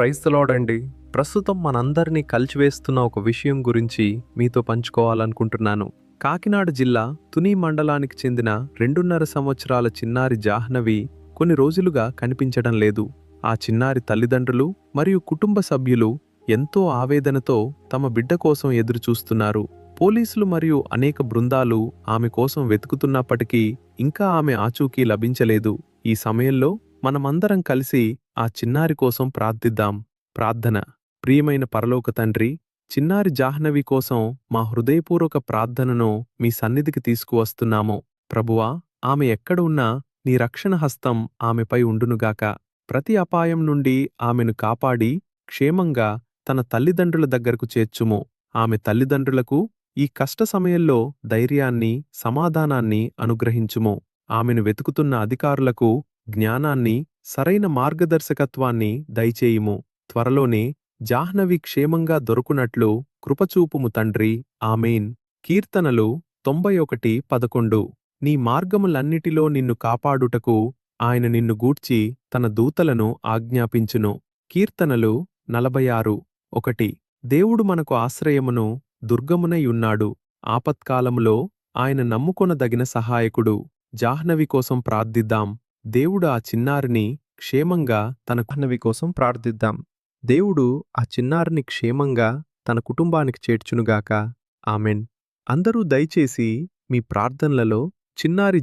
Praise the lord అండి. ప్రస్తుతం మనందరినీ కలిచివేస్తున్న ఒక విషయం గురించి మీతో పంచుకోవాలనుకుంటున్నాను. కాకినాడ జిల్లా తుని మండలానికి చెందిన 2.5 సంవత్సరాల చిన్నారి జాహ్నవి కొన్ని రోజులుగా కనిపించడం లేదు. ఆ చిన్నారి తల్లిదండ్రులు మరియు కుటుంబ సభ్యులు ఎంతో ఆవేదనతో తమ బిడ్డ కోసం ఎదురుచూస్తున్నారు. పోలీసులు మరియు అనేక బృందాలు ఆమె కోసం వెతుకుతున్నప్పటికీ ఇంకా ఆమె ఆచూకీ లభించలేదు. ఈ సమయంలో మనమందరం కలిసి ఆ చిన్నారి కోసం ప్రార్థిద్దాం. ప్రార్థన. ప్రియమైన పరలోక తండ్రి, చిన్నారి జాహ్నవి కోసం మా హృదయపూర్వక ప్రార్థనను మీ సన్నిధికి తీసుకువస్తున్నాము. ప్రభువా, ఆమె ఎక్కడ ఉన్నా నీ రక్షణ హస్తం ఆమెపై ఉండునుగాక. ప్రతి అపాయం నుండి ఆమెను కాపాడి క్షేమంగా తన తల్లిదండ్రుల దగ్గరకు చేర్చుము. ఆమె తల్లిదండ్రులకు ఈ కష్ట సమయంలో ధైర్యాన్ని, సమాధానాన్ని అనుగ్రహించుము. ఆమెను వెతుకుతున్న అధికారులకు జ్ఞానాన్ని, సరైన మార్గదర్శకత్వాన్ని దయచేయుము. త్వరలోనే జాహ్నవి క్షేమంగా దొరుకునట్లు కృపచూపుము తండ్రి. ఆమేన్. కీర్తనలు 91:11. నీ మార్గములన్నిటిలో నిన్ను కాపాడుటకు ఆయన నిన్ను గూర్చి తన దూతలను ఆజ్ఞాపించును. కీర్తనలు 46:1. దేవుడు మనకు ఆశ్రయమును, దుర్గమునై ఉన్నాడు. ఆపత్కాలములో ఆయన నమ్ముకొనదగిన సహాయకుడు. జాహ్నవి కోసం ప్రార్థిద్దాం. దేవుడు ఆ చిన్నారిని క్షేమంగా జాహ్నవి కోసం ప్రార్థిద్దాం. దేవుడు ఆ చిన్నారిని క్షేమంగా తన కుటుంబానికి చేర్చునుగాక. ఆమెన్. అందరూ దయచేసి మీ ప్రార్థనలలో చిన్నారి